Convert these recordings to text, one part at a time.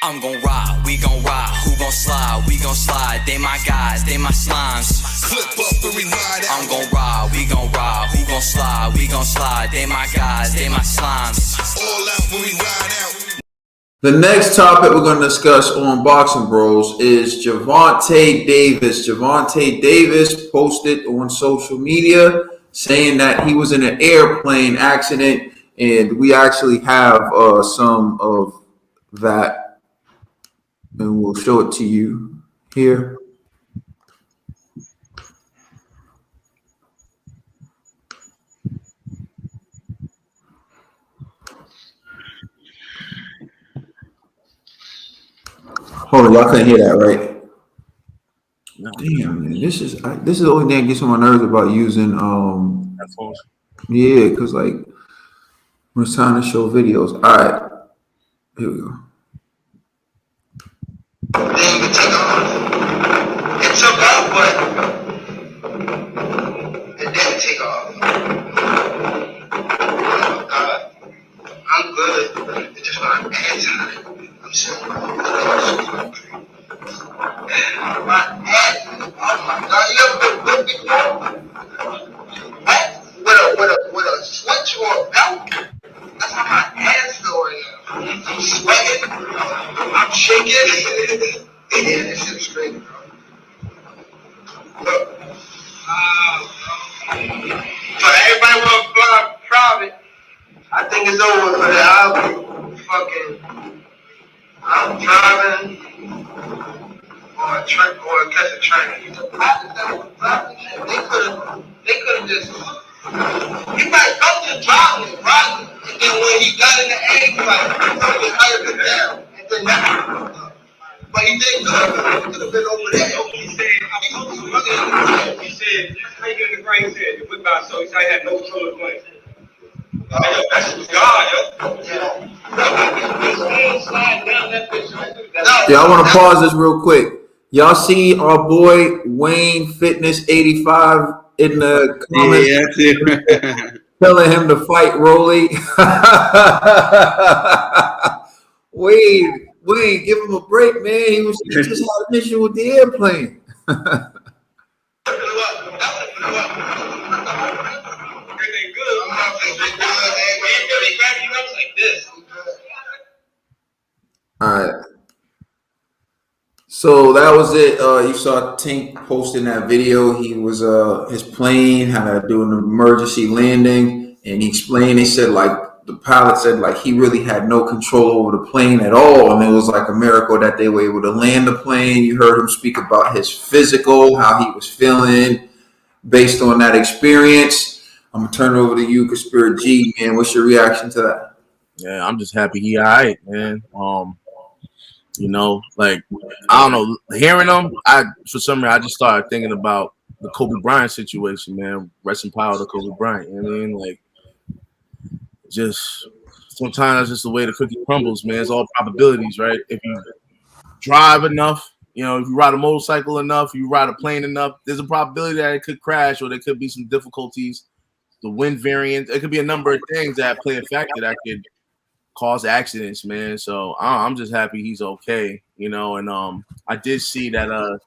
I'm gon' ride, we gon' ride, who gon' slide, we gon' slide, they my guys, they my slimes. Clip up the ride out. I'm gon' ride, we gon' ride, who gon' slide, we gon' slide, they my guys, they my slimes. All out when we ride out. The next topic we're going to discuss on Boxing Bros is Gervonta Davis. Gervonta Davis posted on social media saying that he was in an airplane accident, and we actually have some of that, and we'll show it to you here. Hold on, y'all couldn't hear that, right? No. Damn, man, this is the only thing that gets on my nerves about using Headphones. yeah, because like when it's time to show videos. All right, here we go. Then we took off. It took off, but it didn't take off. Oh God, I'm good. It's just my ass. I'm sitting my ass. Oh my God, you ever been whipped before? What? With a switch or a belt? That's how my ass feel right now. I'm sweating. I'm shaking. Yeah, this shit's straight, bro. Look. So everybody want to fly private. I think it's over for that. I'm driving or catch a train. The pilots that were driving, they could have just. He might come to driving, right? And then when he got in the air, he like, something higher than down. And then that. But he didn't go. He could have been over there. He said, how you get in the brain? He said, it went by, so he said, I had no control of the plane. That shit was God, yo. Yeah, I want to pause this real quick. Y'all see our boy Wayne Fitness 85 in the comments? Yeah, Telling him to fight Rolly. Wayne, give him a break, man. He just had an issue with the airplane. All right. So that was it. You saw Tink posting that video. He was his plane had to do an emergency landing, and he explained. They said like the pilot said like he really had no control over the plane at all, and it was like a miracle that they were able to land the plane. You heard him speak about his physical, how he was feeling based on that experience. I'm gonna turn it over to you, Conspiracy G, man. What's your reaction to that? Yeah, I'm just happy he all right, man. You know, like I don't know, hearing him, for some reason I just started thinking about the Kobe Bryant situation, man. Rest in power to Kobe Bryant. You know what I mean? Like, just sometimes that's just the way the cookie crumbles, man. It's all probabilities, right? If you drive enough, you know, if you ride a motorcycle enough, you ride a plane enough, there's a probability that it could crash or there could be some difficulties. The wind variance, it could be a number of things that play a factor that could cause accidents, man. So I'm just happy he's okay, you know. And I did see that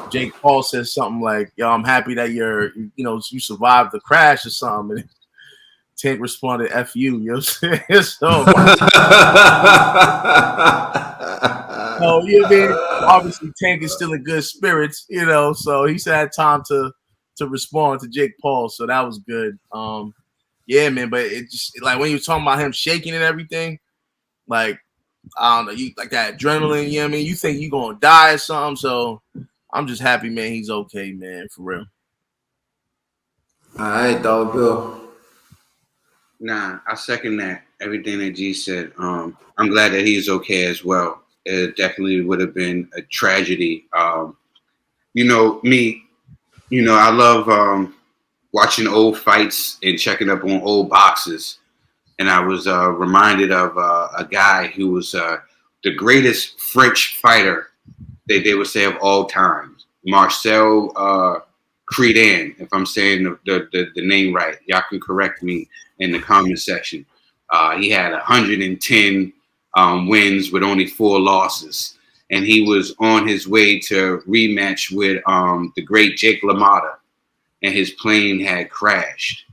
Jake Paul says something like, "Yo, I'm happy that you survived the crash or something." And Tank responded, "F you," you know what I'm saying? So, you know what I mean? Obviously, Tank is still in good spirits, you know. So he's had time to respond to Jake Paul, so that was good. Yeah, man, but it just like when you're talking about him shaking and everything, like I don't know, you like that adrenaline, you know what I mean? You think you're gonna die or something. So I'm just happy, man, he's okay, man, for real. All right, Dollar Bill. Nah, I second that. Everything that G said. I'm glad that he's okay as well. It definitely would have been a tragedy. You know, me, you know, I love watching old fights and checking up on old boxes. And I was reminded of a guy who was the greatest French fighter they would say of all time, Marcel Credan, if I'm saying the name right. Y'all can correct me in the comment section. He had 110 wins with only 4 losses. And he was on his way to rematch with the great Jake LaMotta, and his plane had crashed.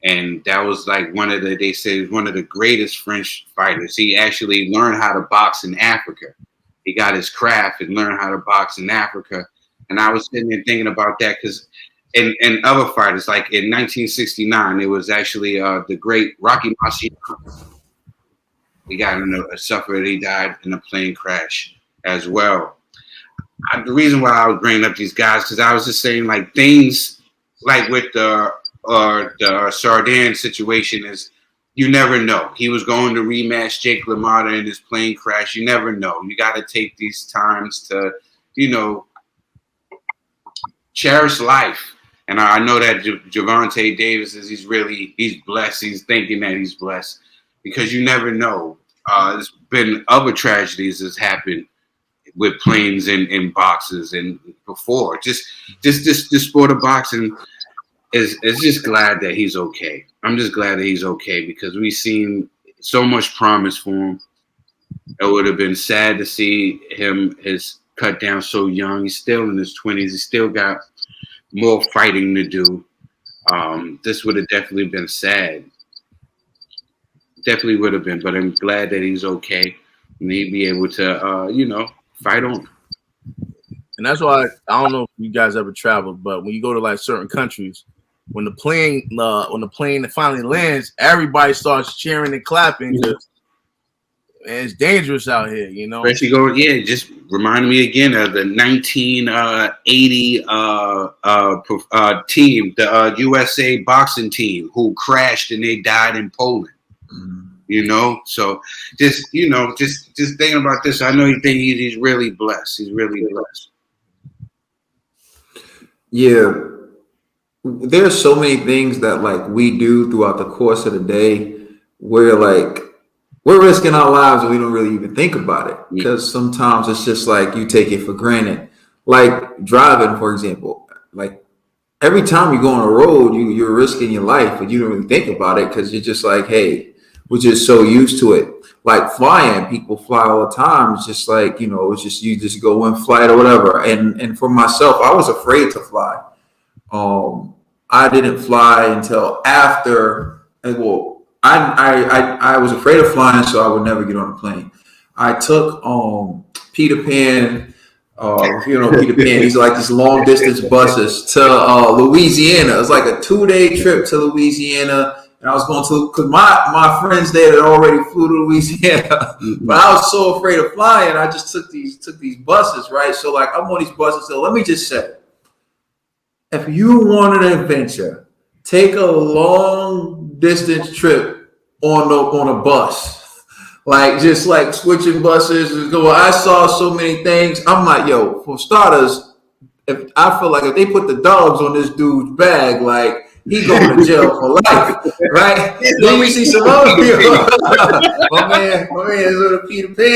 And that was like they say one of the greatest French fighters. He actually learned how to box in Africa. He got his craft and learned how to box in Africa. And I was sitting there thinking about that because and other fighters, like in 1969, it was actually the great Rocky Marciano. He he died in a plane crash as well. The reason why I was bringing up these guys, because I was just saying like things like with the Sardin situation is you never know. He was going to rematch Jake LaMotta in his plane crash. You never know. You got to take these times to, cherish life. And I know that Gervonta Davis he's blessed. He's thinking that he's blessed because you never know. There's been other tragedies that's happened with planes and boxes and before. Just this sport of boxing is just glad that he's okay. I'm just glad that he's okay because we've seen so much promise for him. It would have been sad to see him cut down so young. He's still in his 20s. He's still got more fighting to do. This would have definitely been sad. Definitely would have been, but I'm glad that he's okay and he'd be able to, fight on. And that's why I don't know if you guys ever traveled, but when you go to like certain countries, when the plane finally lands, everybody starts cheering and clapping because it's dangerous out here, Especially just remind me again of the 1980 team, the USA boxing team who crashed and they died in Poland. So just thinking about this, I know you think he's really blessed. He's really blessed. Yeah. There's so many things that like we do throughout the course of the day where like we're risking our lives and we don't really even think about it because sometimes it's just like you take it for granted. Like driving, for example, like every time you go on a road, you're risking your life, but you don't really think about it because you're just like, hey, we're just so used to it. Like flying, people fly all the time. It's just like, it's just you just go in flight or whatever. And for myself, I was afraid to fly. I didn't fly until after. Well, I was afraid of flying, so I would never get on a plane. I took Peter Pan. If you know Peter Pan, these are like these long distance buses to Louisiana. It was like a 2-day trip to Louisiana. And I was going to, because my friends there had already flew to Louisiana, but I was so afraid of flying, I just took these buses, right? So like I'm on these buses. So let me just say, if you want an adventure, take a long distance trip on a bus, like just like switching buses. I saw so many things. I'm like, yo, for starters, I feel like if they put the dogs on this dude's bag, like. He going to jail for life, right? Then you see some other people. my man is with a Peter Pan.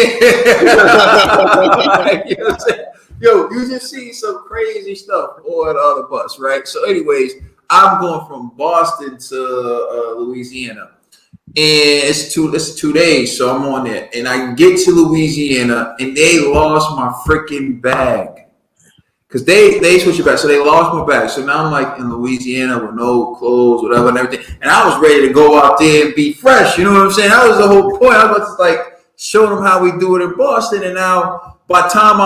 You know what I'm saying? Yo, you just see some crazy stuff on the other bus, right? So, anyways, I'm going from Boston to Louisiana, and it's 2 days, so I'm on there, and I get to Louisiana, and they lost my freaking bag. Because they switched it back. So they lost my bag. So now I'm like in Louisiana with no clothes, whatever, and everything. And I was ready to go out there and be fresh. You know what I'm saying? That was the whole point. I was about to like show them how we do it in Boston. And now by the time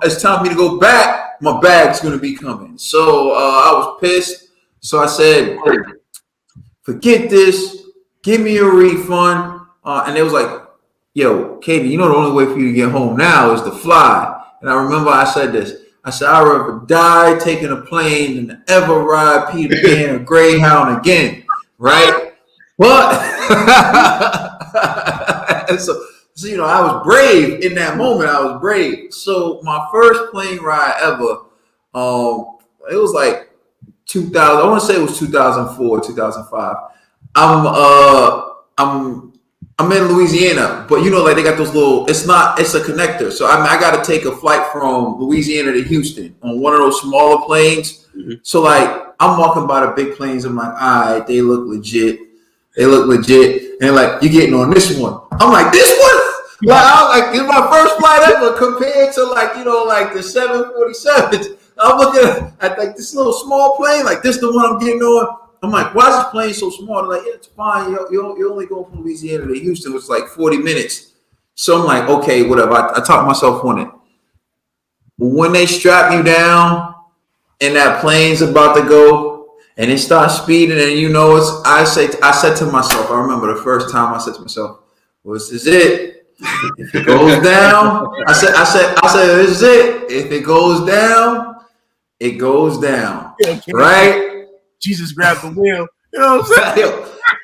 it's time for me to go back, my bag's going to be coming. So I was pissed. So I said, forget this. Give me a refund. And they was like, yo, Katie, the only way for you to get home now is to fly. And I remember I said this. I said, I'd rather die taking a plane than ever ride Peter Pan or Greyhound again, right? But so I was brave in that moment. I was brave. So my first plane ride ever, it was like 2000. I want to say it was 2004, 2005. I'm in Louisiana, but like they got those little, it's a connector. So I got to take a flight from Louisiana to Houston on one of those smaller planes. Mm-hmm. So like I'm walking by the big planes. I'm like, all right, they look legit. And like, you getting on this one. I'm like, this one? Like, it's my first flight ever compared to like, you know, like the 747s. I'm looking at like this little small plane, like this the one I'm getting on. I'm like, why is this plane so small? They're like, yeah, it's fine. You're only going from Louisiana to Houston. It's like 40 minutes. So I'm like, okay, whatever. I talked myself on it. When they strap you down and that plane's about to go and it starts speeding and you know I said to myself, I remember the first time I said to myself, well, this is it. If it goes down, I said, this is it. If it goes down, it goes down. Right? Jesus grabbed the wheel. You know what I'm saying?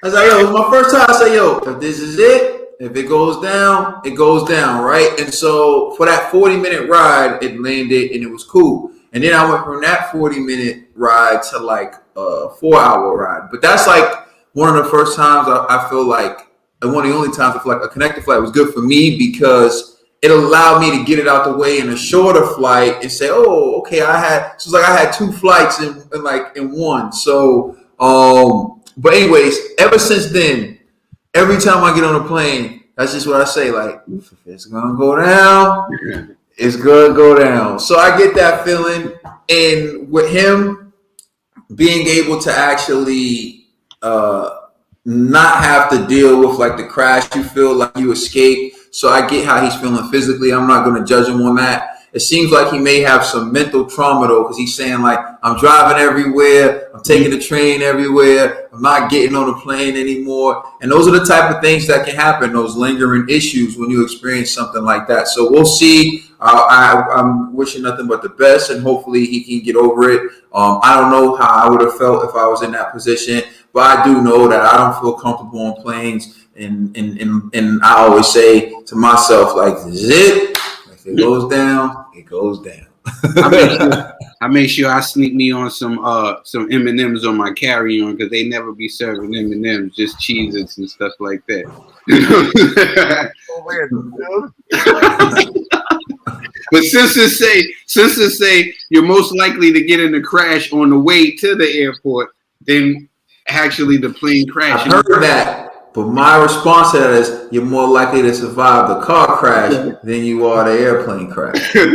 I was like, yo, it was my first time. I said, yo, if this is it, if it goes down, it goes down, right? And so for that 40-minute ride, it landed and it was cool. And then I went from that 40-minute ride to like a 4-hour ride. But that's like one of the first times I feel like, and one of the only times I feel like a connected flight was good for me because it allowed me to get it out the way in a shorter flight and say, oh, okay, so it's like I had 2 flights in one. So, but anyways, ever since then, every time I get on a plane, that's just what I say. Like, if it's gonna go down, it's gonna go down. So I get that feeling, and with him being able to actually not have to deal with like the crash, you feel like you escape. So I get how he's feeling physically. I'm not gonna judge him on that. It seems like he may have some mental trauma though, because he's saying like, I'm driving everywhere, I'm taking the train everywhere, I'm not getting on a plane anymore. And those are the type of things that can happen, those lingering issues when you experience something like that. So we'll see. I'm wishing nothing but the best, and hopefully he can get over it. I don't know how I would have felt if I was in that position, but I do know that I don't feel comfortable on planes. And I always say to myself, like, this is it. If it goes down, it goes down. I make sure I sneak me on some M&Ms on my carry-on because they never be serving M&Ms, just Cheez-Its and stuff like that. But since it say you're most likely to get in a crash on the way to the airport, then actually the plane crash. I've heard that. But my response to that is, you're more likely to survive the car crash than you are the airplane crash. Let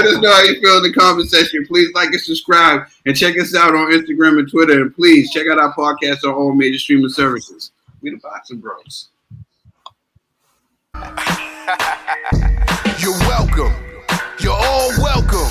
us know how you feel in the comment section. Please like and subscribe, and check us out on Instagram and Twitter. And please check out our podcast on all major streaming services. We the Boxing Bros. You're welcome. You're all welcome.